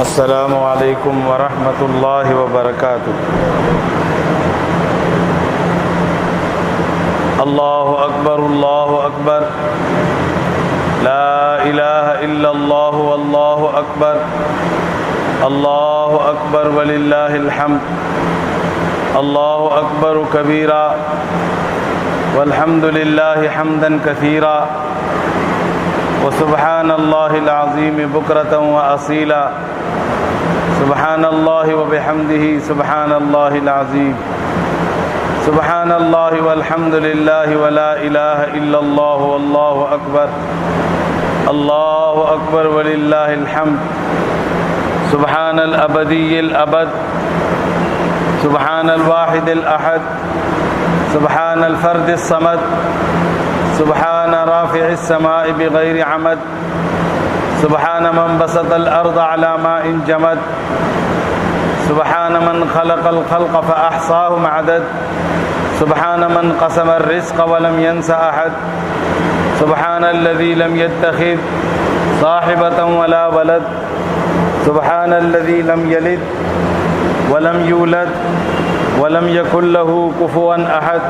السلام علیکم ورحمۃ اللہ وبرکاتہ۔ اللہ اکبر اللہ اکبر، لا الہ الا اللہ واللہ اکبر، اللہ اکبر وللہ الحمد، اللہ اکبر کبیرا والحمد للہ حمدا کثیرا وسبحان اللہ العظیم بکرۃ واصیلا، سبحان اللہ وبحمدہ سبحان اللہ العظیم، سبحان اللہ والحمد للہ ولا الہ الا اللہ واللہ اکبر، اللہ اکبر وللہ الحمد، سبحان الابدی الابد، سبحان الواحد الاحد، سبحان الفرد الصمد، سبحان رافع السماء بغیر عمد، سبحان من بسط الارض على ماء جمد، سبحان من خلق الخلق فاحصاهم عدد، سبحان من قسم الرزق ولم ينس احد، سبحان الذي لم يتخذ صاحبة ولا ولد، سبحان الذي لم يلد ولم يولد ولم يكن له كفوا احد،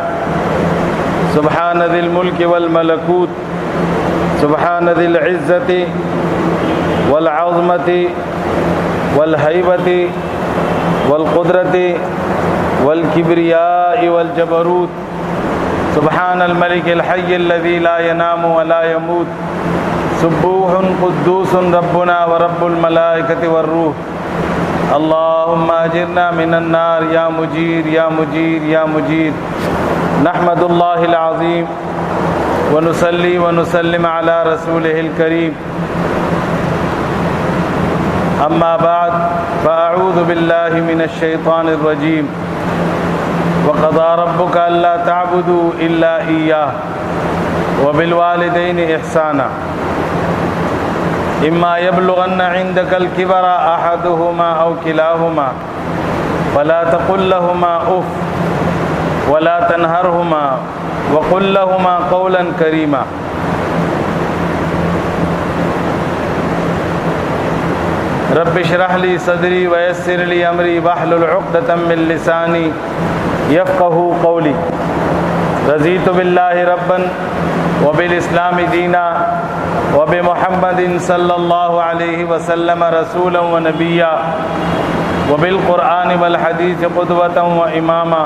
سبحان ذي الملك والملكوت، سبحان ذي العزة والعظمة والهيبة والقدرة والكبرياء والجبروت، سبحان الملك الحي الذي لا ينام ولا يموت، سبوح قدوس ربنا ورب الملائكة والروح، اللهم اجرنا من النار يا مجير يا مجير يا مجير۔ نحمد اللہ العظیم ونصلی ونسلم علی رسولہ الکریم، اما بعد فاعوذ باللہ من الشیطان الرجیم، وقضى ربك الا تعبدوا الا اياه وبالوالدين احسانا اما يبلغن عندك الكبر احدهما او كلاهما فلا تقل لهما اف ولا تنهرهما وقل لهما قولا كريما۔ رب اشرح لي صدري ويسر لي امري واحلل عقدة من لساني يفقهوا قولي۔ رضيت بالله ربا وبالاسلام دينا وبمحمد صلى الله عليه وسلم رسولا ونبيا وبالقرآن والحديث قدوة وإماما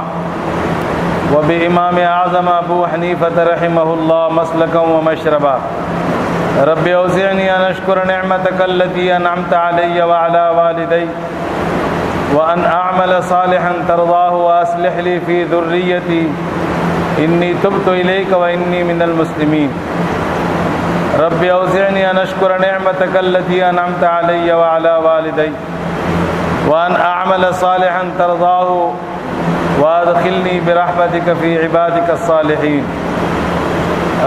وبإمام اعظم ابو حنیفة رحمه الله مسلكا ومشربا۔ رب اوزعني ان اشكر نعمتك التي انعمت علي وعلى والدي وان اعمل صالحا ترضاه واصلح لي في ذريتي اني تبت اليك واني من المسلمين۔ رب اوزعني ان اشكر نعمتك التي انعمت علي وعلى والدي وان اعمل صالحا ترضاه وادخلنی برحمتک فی عبادک الصالحین۔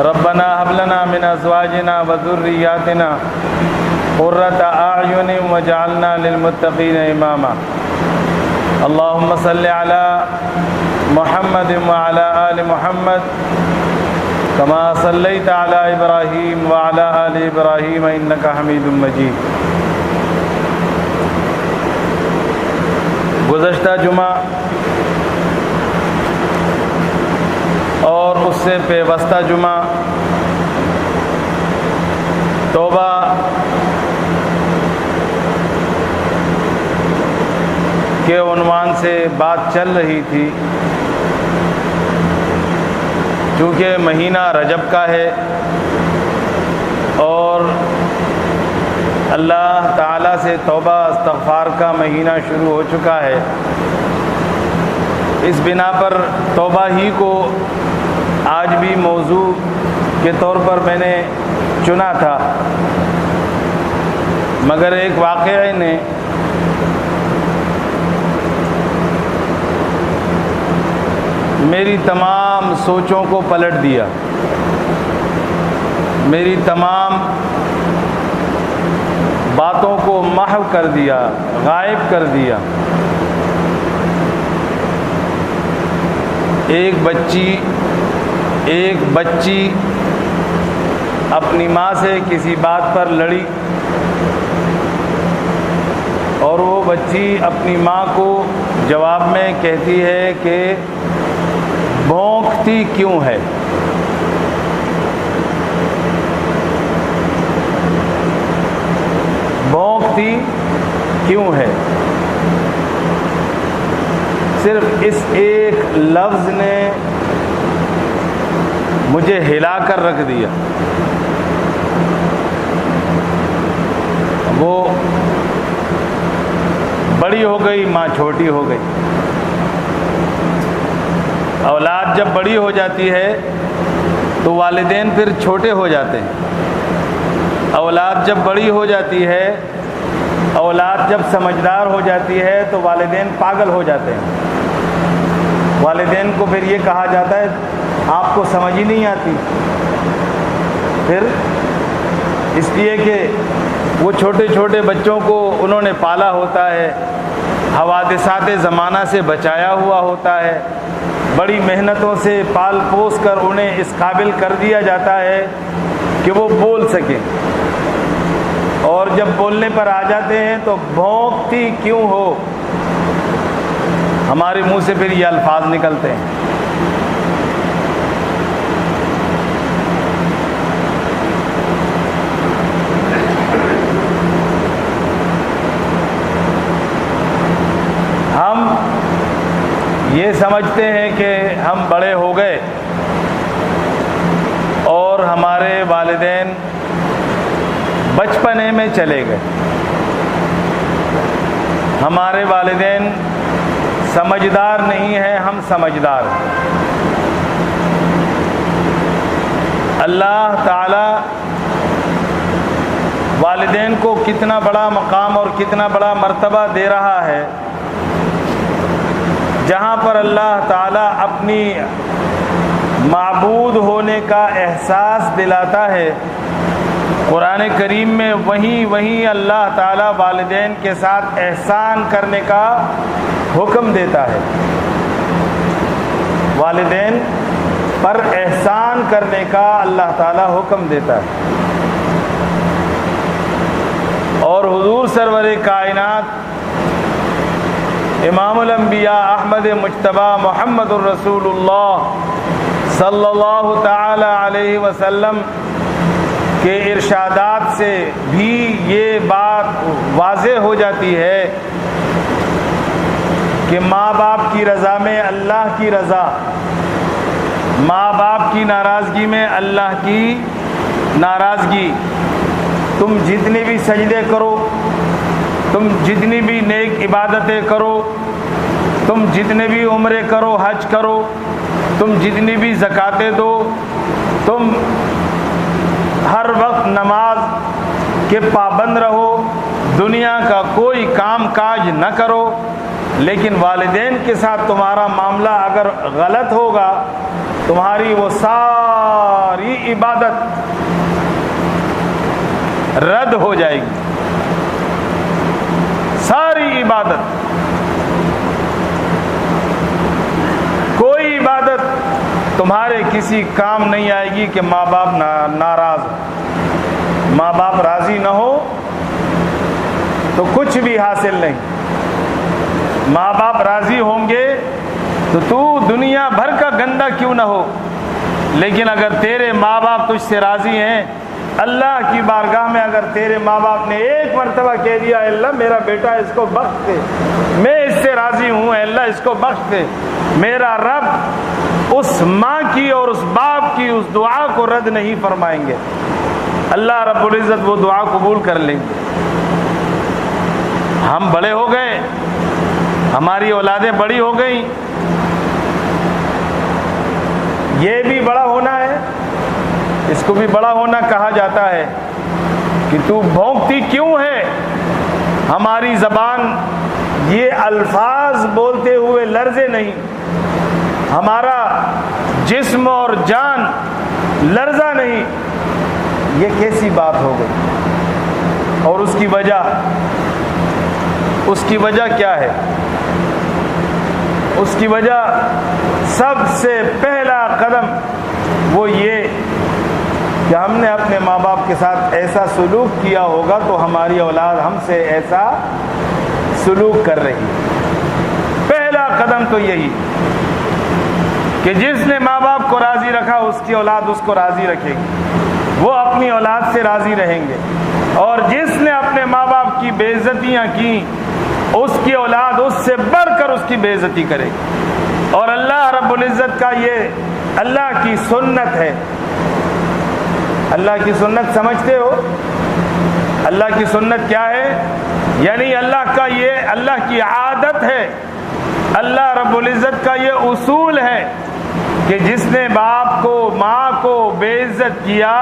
ربنا هب لنا من ازواجنا وذریاتنا قرۃ اعین واجعلنا للمتقین اماما۔ اللهم صل علی محمد وعلی آل محمد کما صلیت علی ابراہیم وعلی آل ابراہیم انک حمید مجید۔ گزشتہ جمعہ اور اس سے پیوستہ جمعہ توبہ کے عنوان سے بات چل رہی تھی۔ چونکہ مہینہ رجب کا ہے اور اللہ تعالیٰ سے توبہ استغفار کا مہینہ شروع ہو چکا ہے، اس بنا پر توبہ ہی کو آج بھی موضوع کے طور پر میں نے چنا تھا، مگر ایک واقعے نے میری تمام سوچوں کو پلٹ دیا، میری تمام باتوں کو محو کر دیا، غائب کر دیا۔ ایک بچی اپنی ماں سے کسی بات پر لڑی اور وہ بچی اپنی ماں کو جواب میں کہتی ہے کہ بھونکتی کیوں ہے؟ بھونکتی کیوں ہے؟ صرف اس ایک لفظ نے مجھے ہلا کر رکھ دیا۔ وہ بڑی ہو گئی، ماں چھوٹی ہو گئی۔ اولاد جب بڑی ہو جاتی ہے تو والدین پھر چھوٹے ہو جاتے ہیں۔ اولاد جب بڑی ہو جاتی ہے، اولاد جب سمجھدار ہو جاتی ہے تو والدین پاگل ہو جاتے ہیں۔ والدین کو پھر یہ کہا جاتا ہے آپ کو سمجھ ہی نہیں آتی، پھر اس لیے کہ وہ چھوٹے چھوٹے بچوں کو انہوں نے پالا ہوتا ہے، حوادثات زمانہ سے بچایا ہوا ہوتا ہے، بڑی محنتوں سے پال پوس کر انہیں اس قابل کر دیا جاتا ہے کہ وہ بول سکیں، اور جب بولنے پر آ جاتے ہیں تو بھونکتی کیوں ہو، ہمارے منہ سے پھر یہ الفاظ نکلتے ہیں۔ ہم یہ سمجھتے ہیں کہ ہم بڑے ہو گئے اور ہمارے والدین بچپنے میں چلے گئے، ہمارے والدین سمجھدار نہیں ہیں، ہم سمجھدار ہیں۔ اللہ تعالی والدین کو کتنا بڑا مقام اور کتنا بڑا مرتبہ دے رہا ہے، جہاں پر اللہ تعالیٰ اپنی معبود ہونے کا احساس دلاتا ہے، قرآن کریم میں وہیں اللہ تعالیٰ والدین کے ساتھ احسان کرنے کا حکم دیتا ہے، والدین پر احسان کرنے کا اللہ تعالیٰ حکم دیتا ہے۔ اور حضور سرور کائنات امام الانبیاء احمد مجتبی محمد الرسول اللہ صلی اللہ تعالی علیہ وسلم کے ارشادات سے بھی یہ بات واضح ہو جاتی ہے کہ ماں باپ کی رضا میں اللہ کی رضا، ماں باپ کی ناراضگی میں اللہ کی ناراضگی۔ تم جتنی بھی سجدے کرو، تم جتنی بھی نیک عبادتیں کرو، تم جتنے بھی عمرے کرو، حج کرو، تم جتنی بھی زکاتیں دو، تم ہر وقت نماز کے پابند رہو، دنیا کا کوئی کام کاج نہ کرو، لیکن والدین کے ساتھ تمہارا معاملہ اگر غلط ہوگا، تمہاری وہ ساری عبادت رد ہو جائے گی، ساری عبادت، کوئی عبادت تمہارے کسی کام نہیں آئے گی کہ ماں باپ ناراض ہو، ماں باپ راضی نہ ہو تو کچھ بھی حاصل نہیں۔ ماں باپ راضی ہوں گے تو دنیا بھر کا گندا کیوں نہ ہو، لیکن اگر تیرے ماں باپ تجھ سے راضی ہیں، اللہ کی بارگاہ میں اگر تیرے ماں باپ نے ایک مرتبہ کہہ دیا اے اللہ میرا بیٹا اس کو بخش دے، میں اس سے راضی ہوں، اے اللہ اس کو بخش دے، میرا رب اس ماں کی اور اس باپ کی اس دعا کو رد نہیں فرمائیں گے، اللہ رب العزت وہ دعا قبول کر لیں گے۔ ہم بڑے ہو گئے، ہماری اولادیں بڑی ہو گئیں، یہ بھی بڑا ہونا ہے، اس کو بھی بڑا ہونا کہا جاتا ہے کہ تو بھونکتی کیوں ہے۔ ہماری زبان یہ الفاظ بولتے ہوئے لرزے نہیں، ہمارا جسم اور جان لرزا نہیں، یہ کیسی بات ہو گئی؟ اور اس کی وجہ کیا ہے؟ اس کی وجہ سب سے پہلا قدم وہ یہ کہ ہم نے اپنے ماں باپ کے ساتھ ایسا سلوک کیا ہوگا تو ہماری اولاد ہم سے ایسا سلوک کر رہی ہے۔ پہلا قدم تو یہی کہ جس نے ماں باپ کو راضی رکھا اس کی اولاد اس کو راضی رکھے گی، وہ اپنی اولاد سے راضی رہیں گے، اور جس نے اپنے ماں باپ کی بے عزتیاں کی اس کی اولاد اس سے بڑھ کر اس کی بے عزتی کرے گی۔ اور اللہ رب العزت کا یہ اللہ کی سنت ہے۔ اللہ کی سنت سمجھتے ہو؟ اللہ کی سنت کیا ہے؟ یعنی اللہ کی عادت ہے، اللہ رب العزت کا یہ اصول ہے کہ جس نے باپ کو ماں کو بے عزت کیا،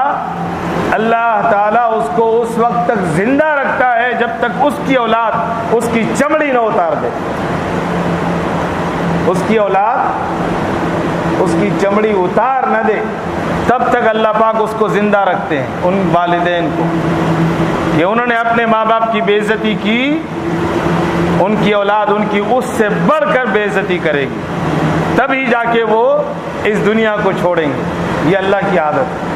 اللہ تعالیٰ اس کو اس وقت تک زندہ رکھتا ہے جب تک اس کی اولاد اس کی چمڑی نہ اتار دے۔ اس کی اولاد اس کی چمڑی اتار نہ دے تب تک اللہ پاک اس کو زندہ رکھتے ہیں، ان والدین کو، کہ انہوں نے اپنے ماں باپ کی بے عزتی کی، ان کی اولاد ان کی اس سے بڑھ کر بے عزتی کرے گی، تبھی جا کے وہ اس دنیا کو چھوڑیں گے۔ یہ اللہ کی عادت ہے۔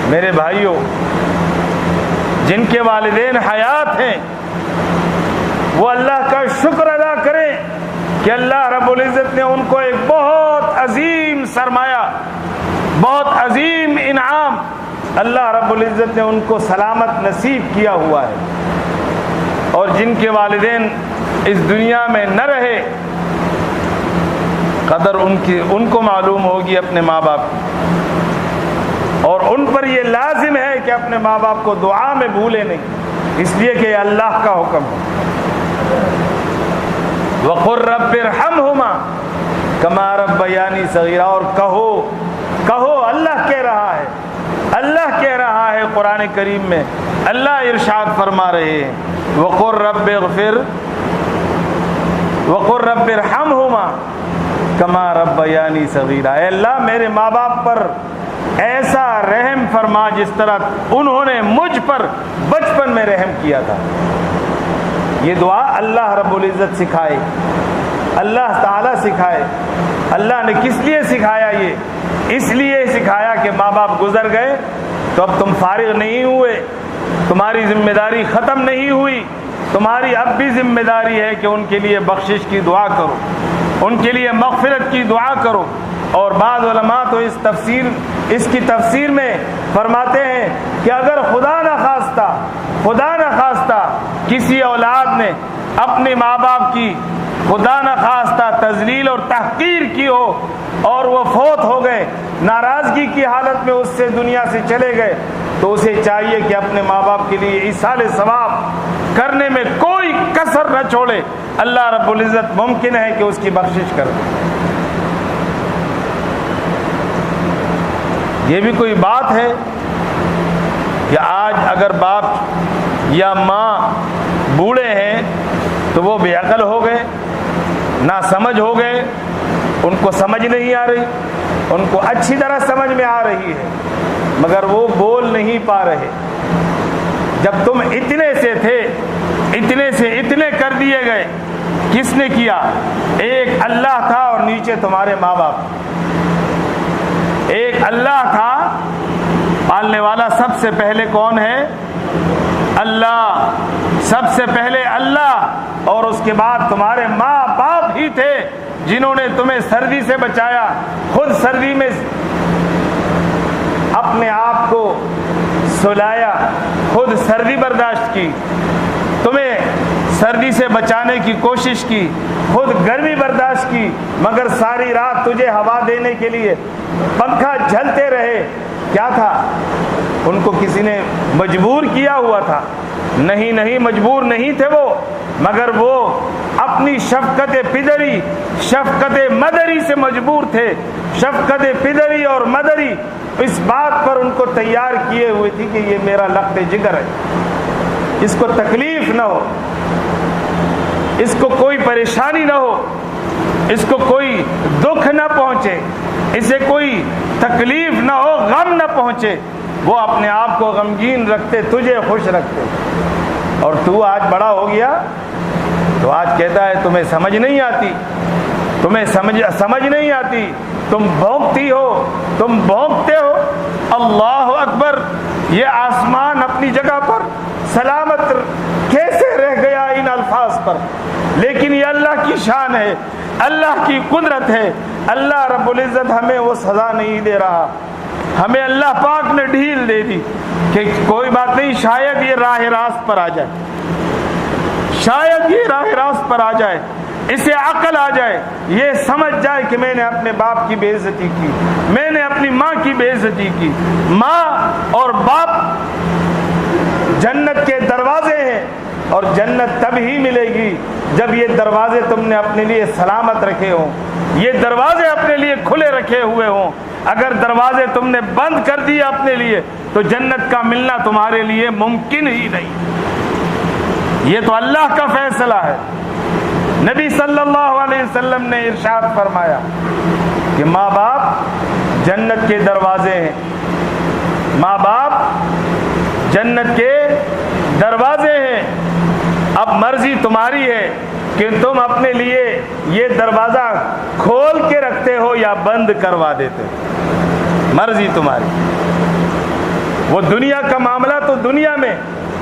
میرے بھائیوں، جن کے والدین حیات ہیں وہ اللہ کا شکر ادا کریں کہ اللہ رب العزت نے ان کو ایک بہت عظیم سرمایہ، بہت عظیم انعام اللہ رب العزت نے ان کو سلامت نصیب کیا ہوا ہے۔ اور جن کے والدین اس دنیا میں نہ رہے، قدر ان کو معلوم ہوگی اپنے ماں باپ کی، اور ان پر یہ لازم ہے کہ اپنے ماں باپ کو دعا میں بھولے نہیں، اس لیے کہ یہ اللہ کا حکم ہے۔ وَقُلْ رَبِّ ارْحَمْهُمَا كَمَا رَبَّيَانِي صَغِيرًا، اور کہو اللہ کہہ رہا ہے، اللہ کہہ رہا ہے قرآن کریم میں، اللہ ارشاد فرما رہے ہیں وَقُلْ رَبِّ ارْحَمْهُمَا كَمَا رَبَّيَانِي صَغِيرًا، اے اللہ میرے ماں باپ پر ایسا رحم فرما جس طرح انہوں نے مجھ پر بچپن میں رحم کیا تھا۔ یہ دعا اللہ رب العزت سکھائے، اللہ تعالیٰ سکھائے۔ اللہ نے کس لیے سکھایا؟ یہ اس لیے سکھایا کہ ماں باپ گزر گئے تو اب تم فارغ نہیں ہوئے، تمہاری ذمہ داری ختم نہیں ہوئی، تمہاری اب بھی ذمہ داری ہے کہ ان کے لیے بخشش کی دعا کرو، ان کے لیے مغفرت کی دعا کرو۔ اور بعض علماء تو اس کی تفسیر میں فرماتے ہیں کہ اگر خدا نخواستہ کسی اولاد نے اپنے ماں باپ کی خدا نخواستہ تذلیل اور تحقیر کی ہو اور وہ فوت ہو گئے، ناراضگی کی حالت میں اس سے دنیا سے چلے گئے، تو اسے چاہیے کہ اپنے ماں باپ کے لیے ایصال ثواب کرنے میں کوئی کسر نہ چھوڑے۔ اللہ رب العزت ممکن ہے کہ اس کی بخشش کر دے۔ یہ بھی کوئی بات ہے کہ آج اگر باپ یا ماں بوڑھے ہیں تو وہ بے عقل ہو گئے، ناسمجھ ہو گئے، ان کو سمجھ نہیں آ رہی، ان کو اچھی طرح سمجھ میں آ رہی ہے مگر وہ بول نہیں پا رہے۔ جب تم اتنے سے تھے، اتنے سے اتنے کر دیے گئے، کس نے کیا؟ ایک اللہ تھا اور نیچے تمہارے ماں باپ۔ ایک اللہ تھا، پالنے والا سب سے پہلے کون ہے؟ اللہ، سب سے پہلے اللہ، اور اس کے بعد تمہارے ماں باپ ہی تھے جنہوں نے تمہیں سردی سے بچایا، خود سردی میں اپنے آپ کو سلایا، خود سردی برداشت کی، تمہیں سردی سے بچانے کی کوشش کی، خود گرمی برداشت کی، مگر ساری رات تجھے ہوا دینے کے لیے پنکھا جھلتے رہے۔ کیا تھا؟ ان کو کسی نے مجبور کیا ہوا تھا؟ نہیں، مجبور نہیں تھے وہ، مگر وہ اپنی شفقت پدری، شفقت مدری سے مجبور تھے۔ شفقت پدری اور مدری اس بات پر ان کو تیار کیے ہوئے تھی کہ یہ میرا لخت جگر ہے، اس کو تکلیف نہ ہو، اس کو کوئی پریشانی نہ ہو، اس کو کوئی دکھ نہ پہنچے، اسے کوئی تکلیف نہ ہو، غم نہ پہنچے۔ وہ اپنے آپ کو غمگین رکھتے، تجھے خوش رکھتے۔ اور تو آج بڑا ہو گیا تو آج کہتا ہے تمہیں سمجھ نہیں آتی، تمہیں سمجھ نہیں آتی، تم بھونکتی ہو، تم بھونکتے ہو۔ اللہ اکبر! یہ آسمان اپنی جگہ پر سلامت کیسے رہ گیا ان الفاظ پر؟ لیکن یہ اللہ کی شان ہے، اللہ کی قدرت ہے۔ اللہ رب العزت ہمیں وہ سزا نہیں دے رہا، ہمیں اللہ پاک نے ڈھیل دے دی کہ کوئی بات نہیں، شاید یہ راہ راست پر آ جائے، شاید یہ راہ راست پر آ جائے، اسے عقل آ جائے، یہ سمجھ جائے کہ میں نے اپنے باپ کی بے عزتی کی، میں نے اپنی ماں کی بے عزتی کی۔ ماں اور باپ جنت کے دروازے ہیں، اور جنت تب ہی ملے گی جب یہ دروازے تم نے اپنے لیے سلامت رکھے ہوں، یہ دروازے اپنے لیے کھلے رکھے ہوئے ہوں۔ اگر دروازے تم نے بند کر دیے اپنے لیے تو جنت کا ملنا تمہارے لیے ممکن ہی نہیں۔ یہ تو اللہ کا فیصلہ ہے۔ نبی صلی اللہ علیہ وسلم نے ارشاد فرمایا کہ ماں باپ جنت کے دروازے ہیں، ماں باپ جنت کے دروازے ہیں۔ اب مرضی تمہاری ہے کہ تم اپنے لیے یہ دروازہ کھول کے رکھتے ہو یا بند کروا دیتے ہو، مرضی تمہاری۔ وہ دنیا کا معاملہ تو دنیا میں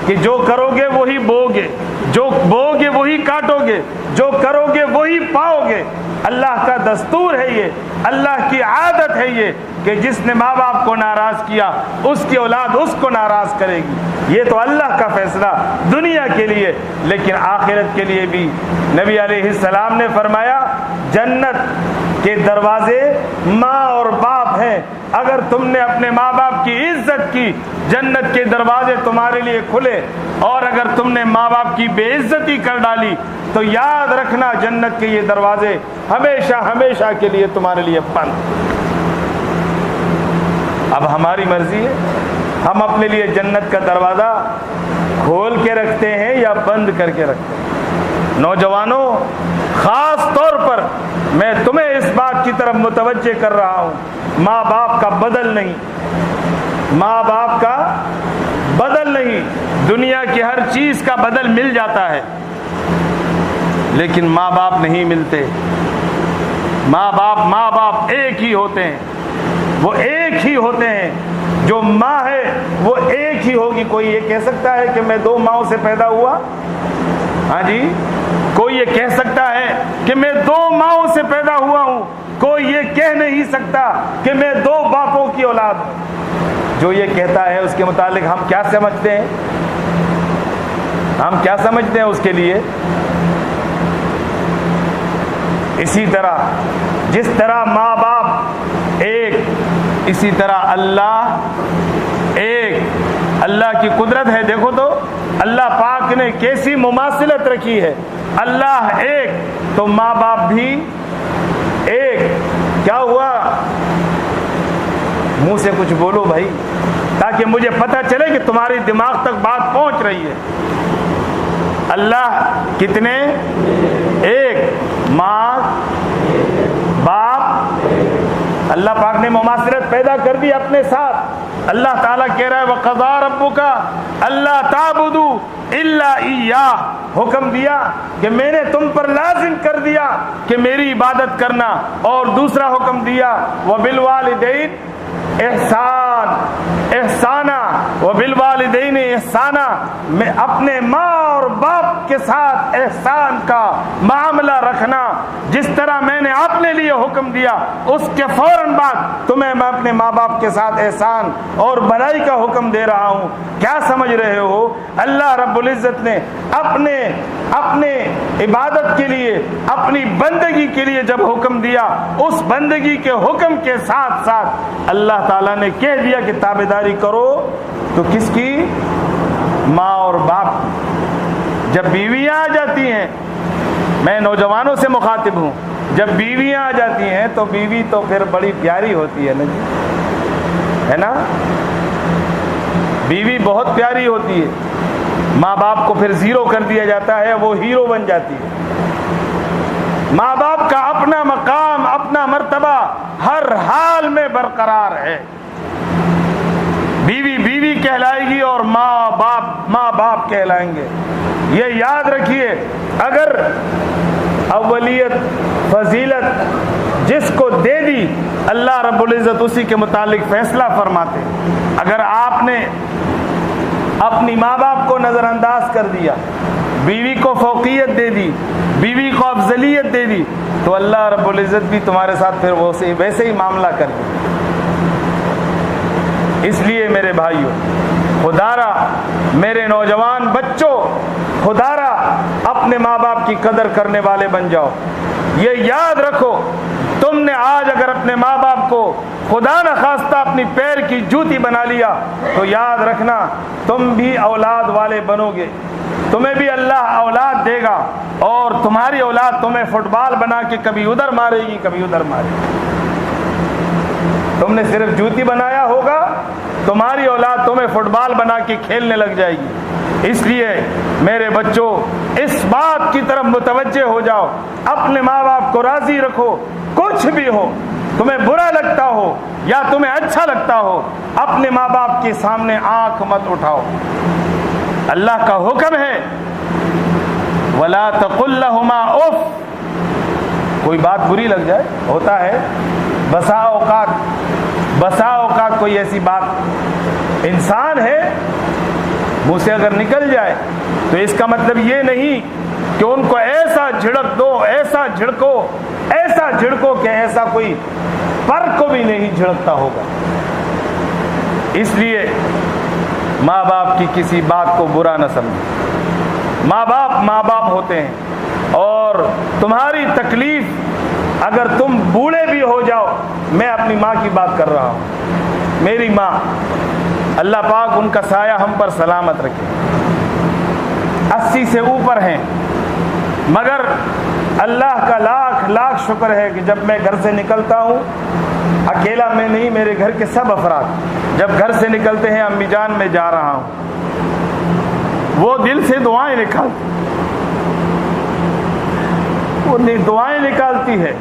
کہ جو کرو گے وہی بو گے، جو بو گے وہی کاٹو گے، جو کرو گے وہی پاؤ گے۔ اللہ کا دستور ہے یہ، اللہ کی عادت ہے یہ کہ جس نے ماں باپ کو ناراض کیا اس کی اولاد اس کو ناراض کرے گی۔ یہ تو اللہ کا فیصلہ دنیا کے لیے، لیکن آخرت کے لیے بھی نبی علیہ السلام نے فرمایا جنت کے دروازے ماں اور باپ ہیں۔ اگر تم نے اپنے ماں باپ کی عزت کی، جنت کے دروازے تمہارے لیے کھلے، اور اگر تم نے ماں باپ کی بے عزتی کر ڈالی تو یاد رکھنا جنت کے یہ دروازے ہمیشہ ہمیشہ کے لیے تمہارے لیے بند۔ اب ہماری مرضی ہے، ہم اپنے لیے جنت کا دروازہ کھول کے رکھتے ہیں یا بند کر کے رکھتے ہیں۔ نوجوانوں، خاص طور پر میں تمہیں اس بات کی طرف متوجہ کر رہا ہوں، ماں باپ کا بدل نہیں، ماں باپ کا بدل نہیں۔ دنیا کی ہر چیز کا بدل مل جاتا ہے، لیکن ماں باپ نہیں ملتے۔ ماں باپ ایک ہی ہوتے ہیں، وہ ایک ہی ہوتے ہیں۔ جو ماں ہے وہ ایک ہی ہوگی۔ کوئی یہ کہہ سکتا ہے کہ میں 2 ماؤں سے پیدا ہوا؟ ہاں جی، کوئی یہ کہہ سکتا ہے کہ میں 2 ماؤں سے پیدا ہوا ہوں؟ کوئی یہ کہہ نہیں سکتا کہ میں 2 باپوں کی اولاد ہوں۔ جو یہ کہتا ہے اس کے متعلق ہم کیا سمجھتے ہیں؟ ہم کیا سمجھتے ہیں اس کے لیے؟ اسی طرح جس طرح ماں باپ ایک، اسی طرح اللہ ایک۔ اللہ کی قدرت ہے، دیکھو تو اللہ پاک نے کیسی مماثلت رکھی ہے۔ اللہ ایک تو ماں باپ بھی ایک۔ کیا ہوا؟ منہ سے کچھ بولو بھائی، تاکہ مجھے پتہ چلے کہ تمہاری دماغ تک بات پہنچ رہی ہے۔ اللہ کتنے؟ ایک۔ ماں باپ، اللہ پاک نے مماثلت پیدا کر دی اپنے ساتھ۔ اللہ تعالیٰ کہہ رہا ہے وَقَضَىٰ رَبُّكَ أَلَّا تَعْبُدُوا إِلَّا إِيَّاهُ، حکم دیا کہ میں نے تم پر لازم کر دیا کہ میری عبادت کرنا، اور دوسرا حکم دیا وَبِالْوَالِدَيْنِ احسان احسانہ، وبالوالدین احسانہ، میں اپنے ماں اور باپ کے ساتھ احسان کا معاملہ رکھنا۔ جس طرح میں نے اپنے لیے حکم دیا اس کے فوراً بعد تمہیں میں اپنے ماں باپ کے ساتھ احسان اور بھلائی کا حکم دے رہا ہوں۔ کیا سمجھ رہے ہو؟ اللہ رب العزت نے اپنے عبادت کے لیے، اپنی بندگی کے لیے جب حکم دیا، اس بندگی کے حکم کے ساتھ ساتھ اللہ تعالیٰ نے کہہ دیا کہ تابعداری کرو، تو کس کی؟ ماں اور باپ کی۔ جب بیویاں آ جاتی ہیں، میں نوجوانوں سے مخاطب ہوں، جب بیویاں آ جاتی ہیں تو بیوی تو پھر بڑی پیاری ہوتی ہے نا جی، ہے نا؟ بیوی بہت پیاری ہوتی ہے۔ ماں باپ کو پھر زیرو کر دیا جاتا ہے، وہ ہیرو بن جاتی ہے۔ ماں باپ کا اپنا مقام، اپنا مرتبہ ہر حال میں برقرار ہے۔ بیوی بیوی کہلائے گی اور ماں باپ کہلائیں گے۔ یہ یاد رکھیے، اگر اولیت فضیلت جس کو دے دی اللہ رب العزت اسی کے متعلق فیصلہ فرماتے۔ اگر آپ نے اپنی ماں باپ کو نظر انداز کر دیا، بیوی کو فوقیت دے دی، بیوی کو افضلیت دے دی، تو اللہ رب العزت بھی تمہارے ساتھ پھر ویسے ہی معاملہ کر دے۔ اس لیے میرے بھائیوں، خدا را میرے نوجوان بچوں، خدا را اپنے ماں باپ کی قدر کرنے والے بن جاؤ۔ یہ یاد رکھو، تم نے آج اگر اپنے ماں باپ کو خدا نخواستہ اپنی پیر کی جوتی بنا لیا تو یاد رکھنا تم بھی اولاد والے بنو گے، تمہیں بھی اللہ اولاد دے گا، اور تمہاری اولاد تمہیں فٹ بال بنا کے کبھی ادھر مارے گی کبھی ادھر مارے گی۔ تم نے صرف جوتی بنایا ہوگا، تمہاری اولاد تمہیں فٹ بال بنا کے کھیلنے لگ جائے گی۔ اس لیے میرے بچوں، اس بات کی طرف متوجہ ہو جاؤ، اپنے ماں باپ کو راضی رکھو، کچھ بھی ہو، تمہیں برا لگتا ہو یا تمہیں اچھا لگتا ہو، اپنے ماں باپ کے سامنے آنکھ مت اٹھاؤ۔ اللہ کا حکم ہے وَلَا تَقُلْ لَهُمَا اُفْ، کوئی بات بری لگ جائے، ہوتا ہے بسا اوقات کوئی ایسی بات انسان ہے منہ سے اگر نکل جائے تو اس کا مطلب یہ نہیں کہ ان کو ایسا جھڑک دو، ایسا جھڑکو کہ ایسا کوئی پر کو بھی نہیں جھڑکتا ہوگا۔ اس لیے ماں باپ کی کسی بات کو برا نہ سمجھو، ماں باپ ہوتے ہیں، اور تمہاری تکلیف اگر تم بوڑھے بھی ہو جاؤ، میں اپنی ماں کی بات کر رہا ہوں، میری ماں، اللہ پاک ان کا سایہ ہم پر سلامت رکھے، 80 سے اوپر ہیں، مگر اللہ کا لاکھ شکر ہے کہ جب میں گھر سے نکلتا ہوں، اکیلا میں نہیں، میرے گھر کے سب افراد جب گھر سے نکلتے ہیں، امی جان میں جا رہا ہوں، وہ دل سے دعائیں نکالتی، وہ دعائیں نکالتی ہے،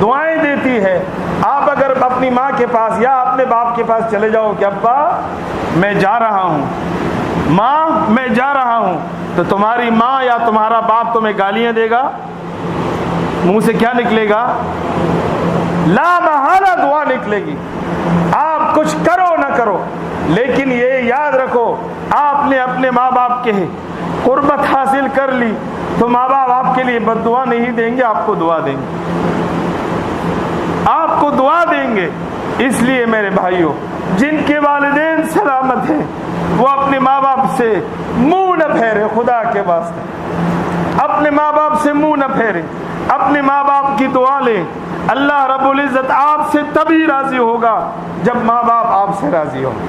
دعائیں دیتی ہے۔ آپ اگر اپنی ماں کے پاس یا اپنے باپ کے پاس چلے جاؤ کہ ابا میں جا رہا ہوں، ماں میں جا رہا ہوں، تو تمہاری ماں یا تمہارا باپ تمہیں گالیاں دے گا، منہ سے کیا نکلے گا؟ لا محالہ دعا نکلے گی، آپ کچھ کرو نہ کرو، لیکن یہ یاد رکھو آپ نے اپنے ماں باپ کے قربت حاصل کر لی تو ماں باپ آپ کے لیے بد دعا نہیں دیں گے، آپ کو دعا دیں گے، آپ کو دعا دیں گے۔ اس لیے میرے بھائیوں، جن کے والدین سلامت ہیں وہ اپنے ماں باپ سے منہ نہ پھیرے، خدا کے واسطے اپنے ماں باپ سے منہ نہ پھیرے، اپنے ماں باپ کی دعا لیں۔ اللہ رب العزت آپ سے تبھی راضی ہوگا جب ماں باپ آپ سے راضی ہوں گے،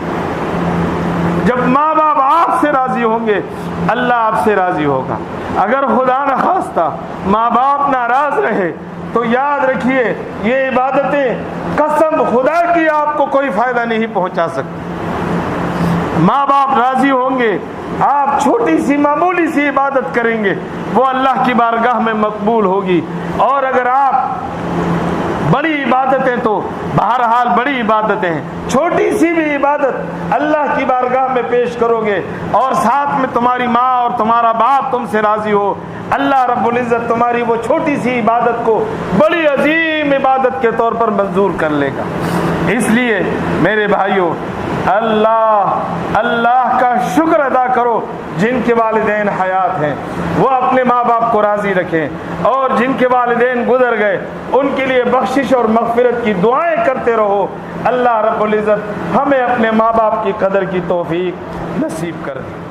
جب ماں باپ آپ سے راضی ہوں گے اللہ آپ سے راضی ہوگا۔ اگر خدا نہ خواستہ ماں باپ ناراض رہے تو یاد رکھیے یہ عبادتیں قسم خدا کی آپ کو کوئی فائدہ نہیں پہنچا سکتی۔ ماں باپ راضی ہوں گے، آپ چھوٹی سی معمولی سی عبادت کریں گے، وہ اللہ کی بارگاہ میں مقبول ہوگی، اور اگر آپ بڑی عبادتیں تو بہرحال بڑی عبادتیں ہیں، چھوٹی سی بھی عبادت اللہ کی بارگاہ میں پیش کرو گے اور ساتھ میں تمہاری ماں اور تمہارا باپ تم سے راضی ہو، اللہ رب العزت تمہاری وہ چھوٹی سی عبادت کو بڑی عظیم عبادت کے طور پر منظور کر لے گا۔ اس لیے میرے بھائیوں، اللہ کا شکر ادا کرو جن کے والدین حیات ہیں، وہ اپنے ماں باپ کو راضی رکھیں، اور جن کے والدین گزر گئے ان کے لیے بخشش اور مغفرت کی دعائیں کرتے رہو۔ اللہ رب العزت ہمیں اپنے ماں باپ کی قدر کی توفیق نصیب کر دے۔